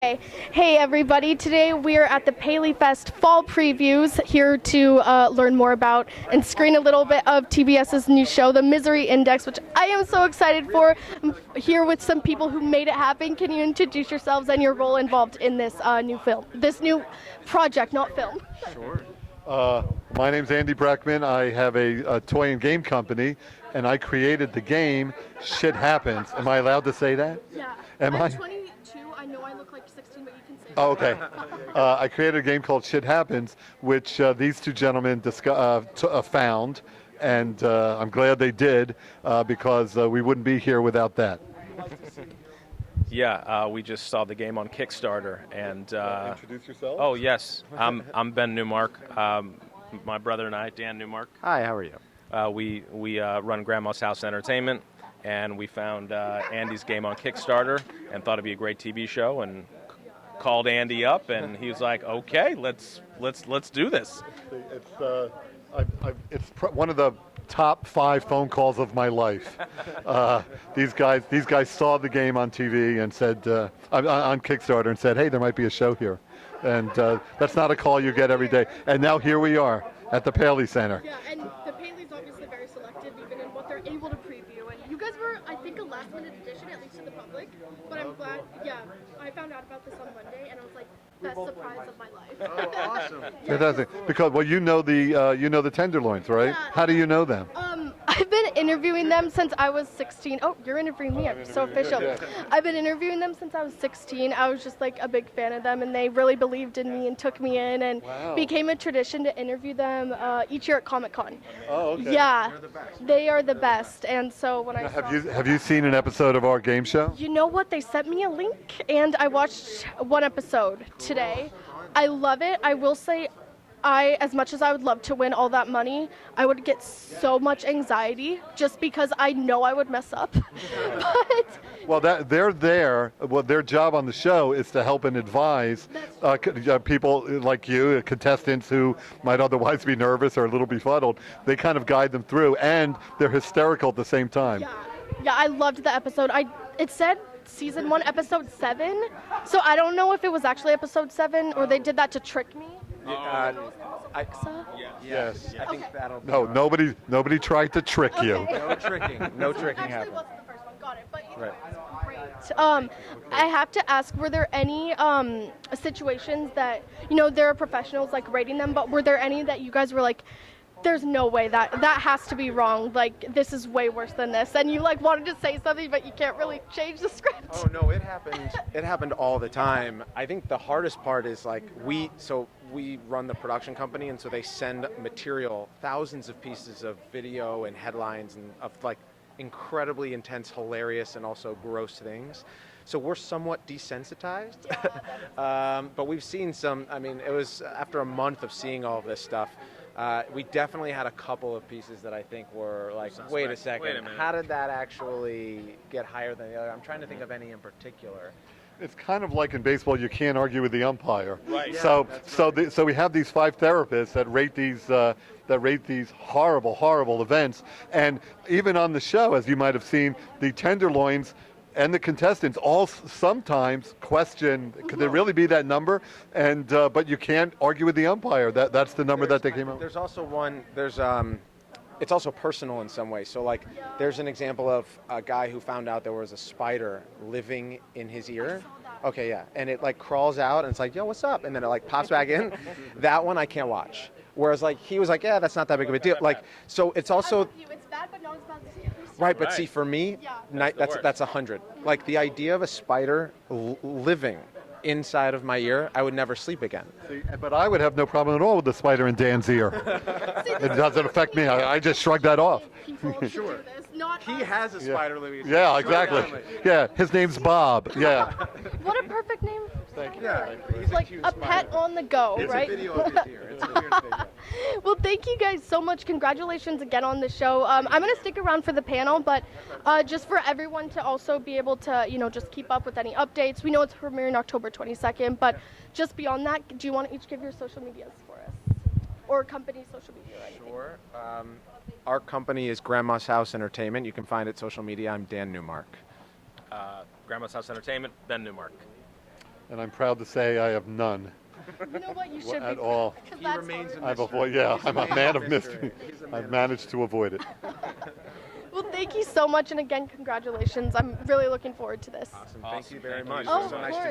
Hey everybody, today we are at the Paley Fest Fall Previews here to learn more about and screen a little bit of TBS's new show, The Misery Index, which I am so excited for. I'm here with some people who made it happen. Can you introduce yourselves and your role involved in this this new project, not film? Sure. My name's Andy Breckman. I have a toy and game company, and I created the game Shit Happens. Am I allowed to say that? Yeah. Am I'm I? 22. I know I look like 16, but you can say Oh, okay. I created a game called Shit Happens, which these two gentlemen found, and I'm glad they did because we wouldn't be here without that. Yeah, we just saw the game on Kickstarter, and Introduce yourself. oh yes, I'm Ben Newmark. My brother and I, Dan Newmark. Hi, how are you? We run Grandma's House Entertainment, and we found Andy's game on Kickstarter and thought it'd be a great TV show, and called Andy up, and he was like, "Okay, let's do this." It's one of the top 5 phone calls of my life. These guys saw the game on TV and said on Kickstarter and said, "Hey, there might be a show here," and that's not a call you get every day. And now here we are at the Paley Center. Yeah, and the Paley's obviously very selective, even in what they're able to preview. And you guys were, I think, a last-minute addition, at least to the public. But I'm glad. Yeah, I found out about this on Monday, and I was like, best surprise of my life. Oh, awesome. Fantastic. Because you know the Tenderloins, right? Yeah. How do you know them? I've been interviewing them since I was 16. Oh, you're interviewing me. I'm so official. Yeah. I've been interviewing them since I was 16. I was just like a big fan of them, and they really believed in me and took me in, and Wow. became a tradition to interview them each year at Comic-Con. Oh, okay. Yeah, they are the best. And so when I saw Have you seen an episode of our game show? You know what? They sent me a link, and I watched one episode today. I love it. I will say, as much as I would love to win all that money, I would get so much anxiety just because I know I would mess up. But Well, they're there. Well, their job on the show is to help and advise people like you, contestants who might otherwise be nervous or a little befuddled. They kind of guide them through, and they're hysterical at the same time. yeah, I loved the episode. It said season 1, episode 7, so I don't know if it was actually episode 7 or they did that to trick me. Yes. I think that'll be No, fine. nobody tried to trick you. Okay. No tricking. No tricking Actually happened. wasn't the first one. Got it. But Right. great. I have to ask, were there any situations that, there are professionals like rating them, but were there any that you guys were like, there's no way that has to be wrong, like this is way worse than this, and you like wanted to say something but you can't really change the script? Oh no, it happened. It happened all the time. I think the hardest part is like we run the production company, and so they send material, thousands of pieces of video and headlines and of like incredibly intense, hilarious, and also gross things. So we're somewhat desensitized. But we've seen some. I mean, it was after a month of seeing all of this stuff. We definitely had a couple of pieces that I think were like, wait a second, Wait a minute. how did that actually get higher than the other? I'm trying to think of any in particular. It's kind of like in baseball, you can't argue with the umpire. Right. So Yeah, so we have these 5 therapists that rate these horrible events, and even on the show, as you might have seen, the Tenderloins and the contestants all sometimes question, could there really be that number? And but you can't argue with the umpire. That's the number that they came up with. There's also one. It's also personal in some way. So like, there's an example of a guy who found out there was a spider living in his ear. Okay, yeah, and it like crawls out and it's like, yo, what's up? And then it like pops back in. That one I can't watch. Whereas like he was like, yeah, that's not that big of a deal. Like, so it's also. It's bad, but not as bad as you. Right, but Right. see, for me, Yeah. that's 100. Like the idea of a spider living inside of my ear, I would never sleep again. But I would have no problem at all with the spider in Dan's ear. It doesn't affect me. I just shrug that off. People to do this, not He us. has a spider living. Yeah, exactly. Yeah, his name's Bob. Yeah. What a perfect name. Thank you. Yeah, he's It's like cute a spider. pet on the go, It's right? a video of his ear. It's a weird video. Well, thank you guys so much. Congratulations again on the show. I'm going to stick around for the panel, but just for everyone to also be able to, just keep up with any updates. We know it's premiering October 22nd, but just beyond that, do you want to each give your social medias for us? Or company social media or anything? Sure. Our company is Grandma's House Entertainment. You can find it social media. I'm Dan Newmark. Grandma's House Entertainment, Ben Newmark. and I'm proud to say I have none You know what? You should at be. all. 'Cause He that's remains a I've mystery. avoided. Yeah, He's a I'm a man man of of mystery. He's a man I've of managed to avoid it. Well, thank you so much, and again, congratulations. I'm really looking forward to this. Awesome. Awesome. Thank you very Thank you much. so Oh, It was so of nice to course.